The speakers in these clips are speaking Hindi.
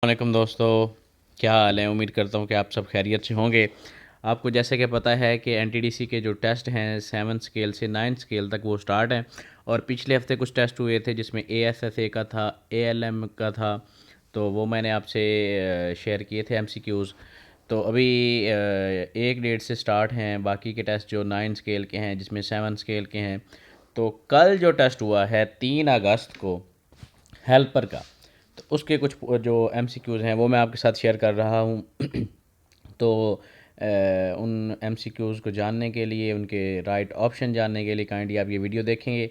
वालेकुम दोस्तों, क्या हाल है। उम्मीद करता हूँ कि आप सब खैरियत से होंगे। आपको जैसे कि पता है कि एनटीडीसी के जो टेस्ट हैं 7 स्केल से 9 स्केल तक वो स्टार्ट हैं। और पिछले हफ्ते कुछ टेस्ट हुए थे जिसमें एएसएसए का था, एएलएम का था। तो वो मैंने आपसे शेयर किए थे एमसीक्यूज़। तो अभी 1 डेट से स्टार्ट हैं बाकी के टेस्ट जो 9 स्केल के हैं, जिसमें 7 स्केल के हैं। तो कल जो टेस्ट हुआ है 3 अगस्त को हेल्पर का, तो उसके कुछ जो एमसीक्यूज़ हैं वो मैं आपके साथ शेयर कर रहा हूँ। तो उन एमसीक्यूज़ को जानने के लिए, उनके राइट ऑप्शन जानने के लिए काइंडली आप ये वीडियो देखेंगे।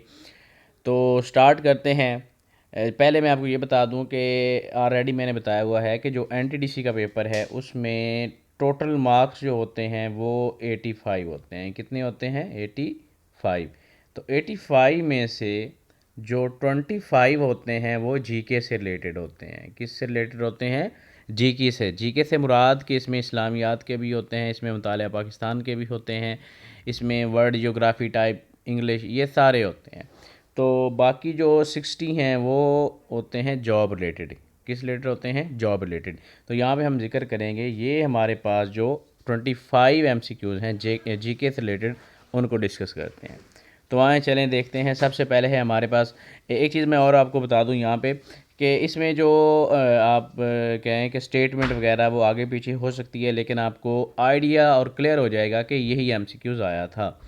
तो स्टार्ट करते हैं। पहले मैं आपको ये बता दूं कि ऑलरेडी मैंने बताया हुआ है कि जो एनटीडीसी का पेपर है उसमें टोटल मार्क्स जो होते हैं वो 85 होते हैं। कितने होते हैं? 85। तो 85 में से जो 25 होते हैं वो जीके से रिलेटेड होते हैं। किससे रिलेटेड होते हैं? जीके से। जीके से मुराद कि इसमें इस्लामियात के भी होते हैं, इसमें मुतालिया पाकिस्तान के भी होते हैं, इसमें वर्ल्ड ज्योग्राफी टाइप, इंग्लिश, ये सारे होते हैं। तो बाकी जो 60 हैं वो होते हैं जॉब रिलेटेड। किस रिलेटेड होते हैं? Job related. तो यहाँ पे हम जिक्र करेंगे ये हमारे पास जो 25 एमसीक्यूज़ हैं जीके से रिलेटेड, उनको डिस्कस करते हैं। तो आए चलें देखते हैं। सबसे पहले है हमारे पास एक चीज़ मैं और आपको बता दूं यहाँ पे कि इसमें जो आप कहें कि स्टेटमेंट वगैरह वो आगे पीछे हो सकती है, लेकिन आपको आइडिया और क्लियर हो जाएगा कि यही एमसीक्यूज़ आया था।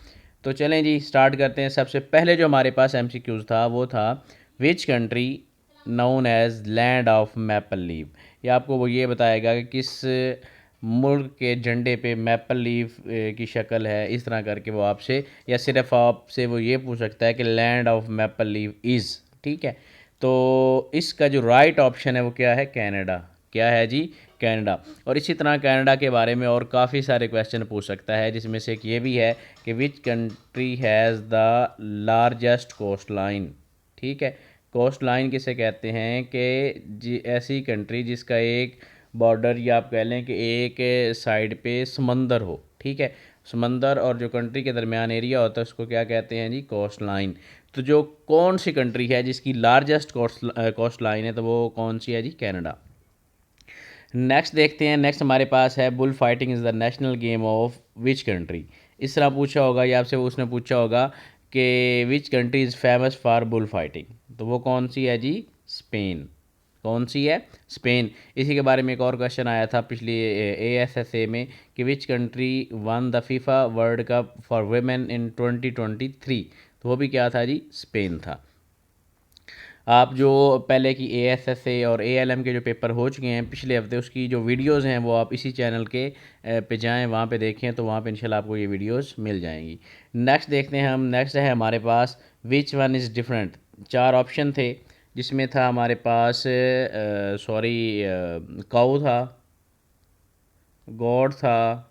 तो चलें जी स्टार्ट करते हैं। सबसे पहले जो हमारे पास एमसीक्यूज़ था वो था which country known as land of maple leaf. ये आपको वो ये बताएगा कि किस मुल्क के झंडे पे मैपल लीफ की शक्ल है, इस तरह करके वो आपसे, या सिर्फ आपसे वो ये पूछ सकता है कि land of maple leaf is. ठीक है। तो इसका जो राइट ऑप्शन है वो क्या है? कनाडा। क्या है जी? कनाडा। और इसी तरह कनाडा के बारे में और काफ़ी सारे क्वेश्चन पूछ सकता है, जिसमें से एक ये भी है कि which country has the largest coast line. ठीक है। कोस्ट लाइन किसे कहते हैं? कि जी ऐसी कंट्री जिसका एक बॉर्डर, या आप कह लें कि एक साइड पे समंदर हो। ठीक है। समंदर और जो कंट्री के दरमियान एरिया होता है उसको क्या कहते हैं जी? Coast line. तो जो कौन सी कंट्री है जिसकी लार्जेस्ट कोस्ट लाइन है, तो वो कौन सी है जी? कनाडा। नेक्स्ट देखते हैं। नेक्स्ट हमारे पास है bull fighting is the national game of which country. इस तरह पूछा होगा या आपसे उसने पूछा होगा कि which country is famous for bull fighting, तो वो कौन सी है जी? स्पेन। कौन सी है? स्पेन। इसी के बारे में एक और क्वेश्चन आया था पिछली एएसएसए में कि which country one the FIFA world cup for women in 2023, तो वो भी क्या था जी? स्पेन था। आप जो पहले की एएसएसए और एएलएम के जो पेपर हो चुके हैं पिछले हफ्ते, उसकी जो वीडियोस हैं वो आप इसी चैनल के पे जाएं, वहाँ पे देखें, तो वहाँ पे इंशाल्लाह आपको ये वीडियोस मिल जाएंगी। नेक्स्ट देखते हैं हम। नेक्स्ट है हमारे पास which one is different. 4 option थे जिसमें था हमारे पास सॉरी काऊ था, गॉड था,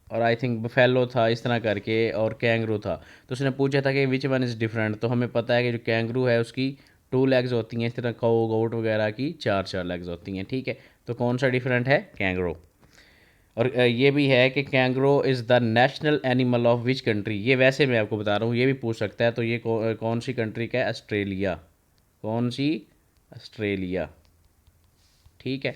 और आई थिंक बफेलो था, इस तरह करके, और कैंगरू था। तो उसने पूछा था कि विच वन इज़ डिफरेंट। तो हमें पता है कि जो कैंगरू है उसकी 2 लेग्स होती हैं, इस तरह काऊ गोट वगैरह की 4 4 लेग्स होती हैं। ठीक है। तो कौन सा डिफरेंट है? कैंगरू। और ये भी है कि kangaroo is the national animal of which country. ये वैसे मैं आपको बता रहा हूँ, ये भी पूछ सकता है। तो ये कौन सी कंट्री का है? ऑस्ट्रेलिया। कौन सी? ऑस्ट्रेलिया। ठीक है।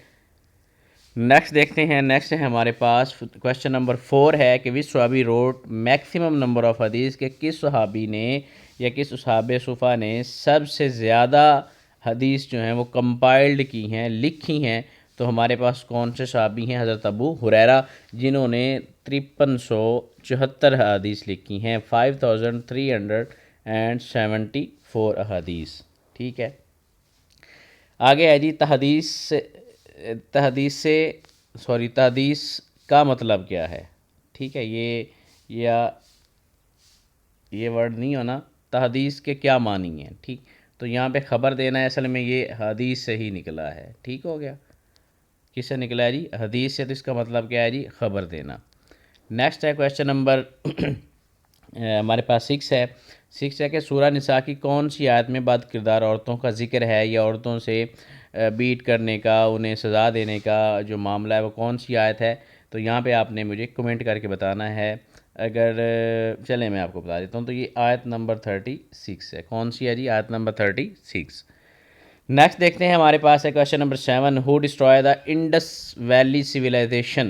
नेक्स्ट देखते हैं। नेक्स्ट है हमारे पास क्वेश्चन नंबर 4 है कि विच सहाबी रोट मैक्सिमम नंबर ऑफ हदीस, के किस सहाबी ने या किस सहाबे सुफ़ा ने सबसे ज़्यादा हदीस जो हैं वो कंपाइल्ड की हैं, लिखी हैं। तो हमारे पास कौन से सहाबी हैं? हज़रत अबू हुरैरा, जिन्होंने 5374 हदीस लिखी हैं, 5374 हदीस। ठीक है। आगे है जी तहदीस। तहदीस से सॉरी तहदीस का मतलब क्या है? ठीक है। या ये वर्ड नहीं होना। तहदीस के क्या मानी है? ठीक। तो यहाँ पे ख़बर देना है, असल में ये हदीस से ही निकला है। ठीक हो गया। किससे निकला है जी? हदीस से। तो इसका मतलब क्या है जी? ख़बर देना। नेक्स्ट है क्वेश्चन नंबर हमारे पास 6 है। 6 है कि सूरह निसा की कौन सी आयत में बद किरदार औरतों का जिक्र है, या औरतों से बीट करने का, उन्हें सज़ा देने का जो मामला है वो कौन सी आयत है? तो यहाँ पे आपने मुझे कमेंट करके बताना है। अगर चलें मैं आपको बता देता हूँ, तो ये आयत नंबर 36 है। कौन सी है जी? आयत नंबर 36। नेक्स्ट देखते हैं, हमारे पास है question number 7, who destroy the Indus valley civilization.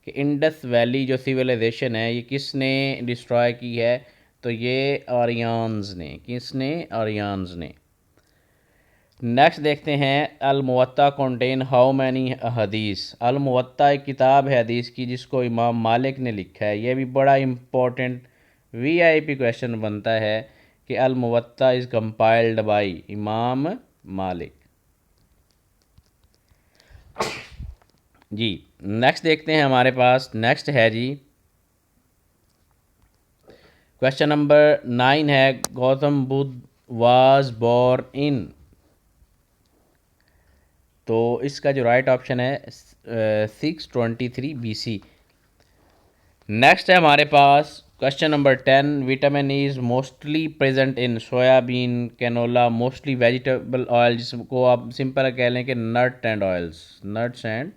कि इंडस वैली जो सिविलाइजेशन है ये किसने डिस्ट्रॉय की है, तो ये आर्यन्स ने। किसने? आर्यन्स ने। नेक्स्ट देखते हैं, अल मुवत्ता कंटेन हाउ मैनी हदीस। अल मुवत्ता एक किताब है हदीस की जिसको इमाम मालिक ने लिखा है। ये भी बड़ा इम्पोर्टेंट वीआईपी क्वेश्चन बनता है कि अल मुवत्ता इज़ कंपाइल्ड बाय इमाम मालिक। जी नेक्स्ट देखते हैं, हमारे पास नेक्स्ट है जी क्वेश्चन नंबर 9 है, Gautam Buddha was born in. तो इसका जो राइट ऑप्शन है 623 BC। नेक्स्ट है हमारे पास question number 10, vitamin is mostly present in soybean, canola, mostly vegetable oil, जिसको आप सिंपल कह लें कि nut and oils, nuts and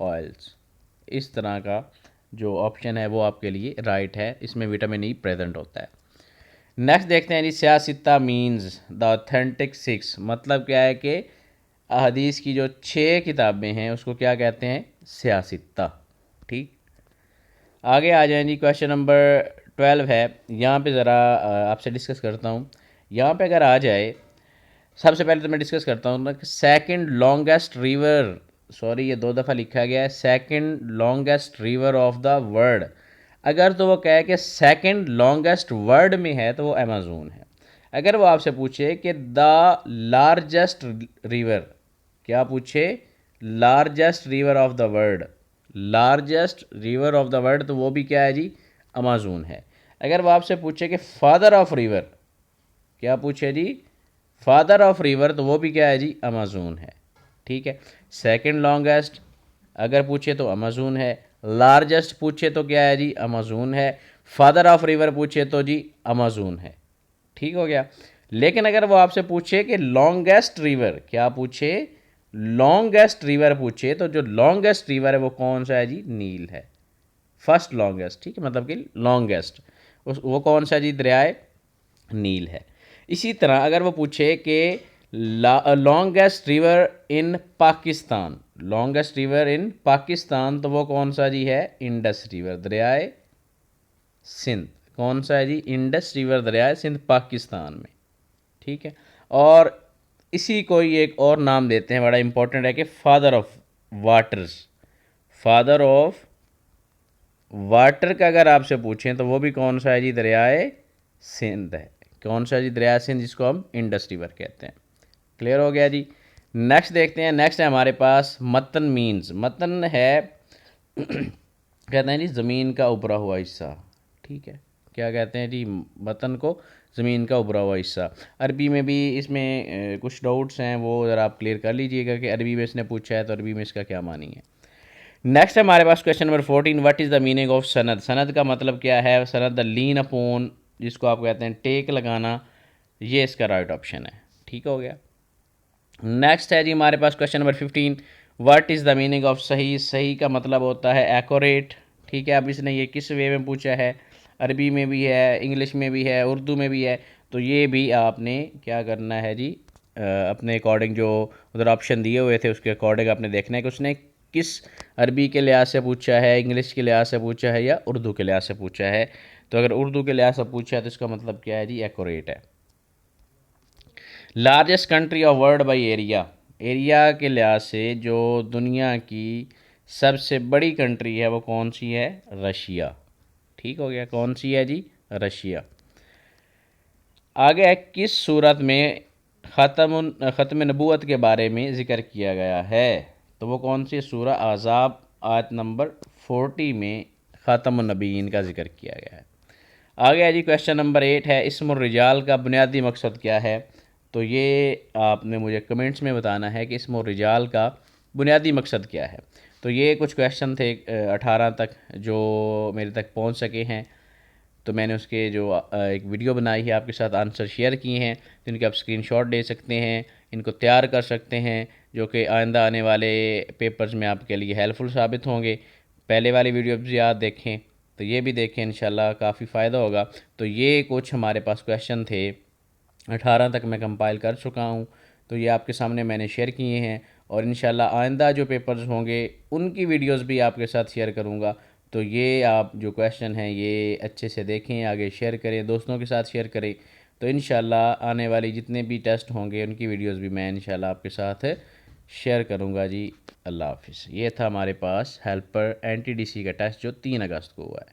oils. इस तरह का जो ऑप्शन है वो आपके लिए राइट है, इसमें विटामिन ई प्रेजेंट होता है। नेक्स्ट देखते हैं जी, सियासित्ता मीन्स द ऑथेंटिक सिक्स। मतलब क्या है कि अहदीस की जो 6 किताबें हैं उसको क्या कहते हैं? सियासित्ता। ठीक, आगे आ जाएं जी, क्वेश्चन नंबर 12 है। यहाँ पे ज़रा आपसे डिस्कस करता हूँ। यहाँ पे अगर आ जाए, सबसे पहले तो मैं डिस्कस करता हूँ ना कि सेकंड लॉन्गेस्ट रिवर, सॉरी ये 2 दफ़ा लिखा गया है, second longest river of the world. अगर तो वो कहे कि सेकंड लॉन्गेस्ट वर्ल्ड में है तो वो अमेज़न है। अगर वो आपसे पूछे कि द लार्जेस्ट रिवर, क्या पूछे? Largest river of the world, largest river of the world, तो वो भी क्या है जी? अमेज़न है। अगर वो आपसे पूछे कि फादर ऑफ रिवर, क्या पूछे जी? फादर ऑफ रिवर, तो वो भी क्या है जी? अमेज़न है। ठीक है, सेकंड लॉन्गेस्ट अगर पूछे तो अमेज़न है, लार्जेस्ट पूछे तो क्या है जी? अमेज़न है, फादर ऑफ रिवर पूछे तो जी अमेज़न है। ठीक हो गया। लेकिन अगर वो आपसे पूछे कि लॉन्गेस्ट रिवर, क्या पूछे? लॉन्गेस्ट रिवर पूछे, तो जो लॉन्गेस्ट रिवर है वो कौन सा है जी? नील है, फर्स्ट लॉन्गेस्ट। ठीक है, मतलब कि लॉन्गेस्ट उस वो कौन सा जी? दरियाए नील है। इसी तरह अगर वो पूछे कि longest river in Pakistan, longest river in Pakistan, तो वो कौन सा जी है? इंडस रिवर, दरियाए सिंध। कौन सा है जी? इंडस रिवर, दरियाए सिंध, पाकिस्तान में। ठीक है, और इसी को ही एक और नाम देते हैं, बड़ा इंपॉर्टेंट है, कि father of waters. Father of water का अगर आपसे पूछें तो वो भी कौन सा है जी? दरियाए सिंध है। कौन सा जी? दरिया सिंध, जिसको हम इंडस रिवर कहते हैं। क्लियर हो गया जी। नेक्स्ट देखते हैं, नेक्स्ट है हमारे पास मतन मीन्स। मतन है कहते हैं जी ज़मीन का उभरा हुआ हिस्सा। ठीक है, क्या कहते हैं जी? मतन को ज़मीन का उभरा हुआ हिस्सा। अरबी में भी इसमें कुछ डाउट्स हैं, वो ज़रा आप क्लियर कर लीजिएगा कि अरबी में इसने पूछा है तो अरबी में इसका क्या मानी है। नेक्स्ट हमारे पास question number 14, what is the meaning of सनद। सनद का मतलब क्या है? सनद द लीन अपोन, जिसको आप कहते हैं टेक लगाना, ये इसका राइट ऑप्शन है। ठीक हो गया। नेक्स्ट है जी हमारे पास question number 15, what is the meaning of सही। सही का मतलब होता है एक्यूरेट। ठीक है, अब इसने ये किस वे में पूछा है? अरबी में भी है, इंग्लिश में भी है, उर्दू में भी है, तो ये भी आपने क्या करना है जी? अपने अकॉर्डिंग जो उधर ऑप्शन दिए हुए थे उसके अकॉर्डिंग आपने देखना है कि उसने किस अरबी के लिहाज से पूछा है, इंग्लिश के लिहाज से पूछा है या उर्दू के लिहाज से पूछा है। तो अगर उर्दू के लिहाज से पूछा है तो इसका मतलब क्या है जी? एक्यूरेट है। Largest country of world by area, area के लिहाज से जो दुनिया की सबसे बड़ी कंट्री है वो कौन सी है? रशिया। ठीक हो गया, कौन सी है जी? रशिया। आगे है, किस सूरत में ख़त्म नबूवत के बारे में ज़िक्र किया गया है? तो वो कौन सी सूरह? अहज़ाब आयत नंबर 40 में ख़ातमुन नबीयीन का जिक्र किया गया है। आगे है जी क्वेश्चन नंबर 8 है, इस्मुर रिजाल का बुनियादी मकसद क्या है? तो ये आपने मुझे कमेंट्स में बताना है कि इस्मुर रिजाल का बुनियादी मकसद क्या है। तो ये कुछ क्वेश्चन थे 18 तक जो मेरे तक पहुंच सके हैं, तो मैंने उसके जो एक वीडियो बनाई है आपके साथ आंसर शेयर किए हैं, जिनके आप स्क्रीनशॉट ले सकते हैं, इनको तैयार कर सकते हैं, जो कि आइंदा आने वाले पेपर्स में आपके लिए हेल्पफुल साबित होंगे। पहले वाली वीडियो भी याद देखें, तो ये भी देखें, इंशाल्लाह काफ़ी फ़ायदा होगा। तो ये कुछ हमारे पास क्वेश्चन थे, 18 तक मैं कंपाइल कर चुका हूँ। तो ये आपके सामने मैंने शेयर किए हैं, और इंशाल्लाह आइंदा जो पेपर्स होंगे उनकी वीडियोस भी आपके साथ शेयर करूँगा। तो ये आप जो क्वेश्चन हैं ये अच्छे से देखें, आगे शेयर करें, दोस्तों के साथ शेयर करें। तो इंशाल्लाह आने वाली जितने भी टेस्ट होंगे उनकी वीडियोस भी मैं इंशाल्लाह आपके साथ शेयर करूँगा जी। अल्लाह हाफिज़। ये था हमारे पास हेल्पर NTDC का टेस्ट जो 3 अगस्त को हुआ है।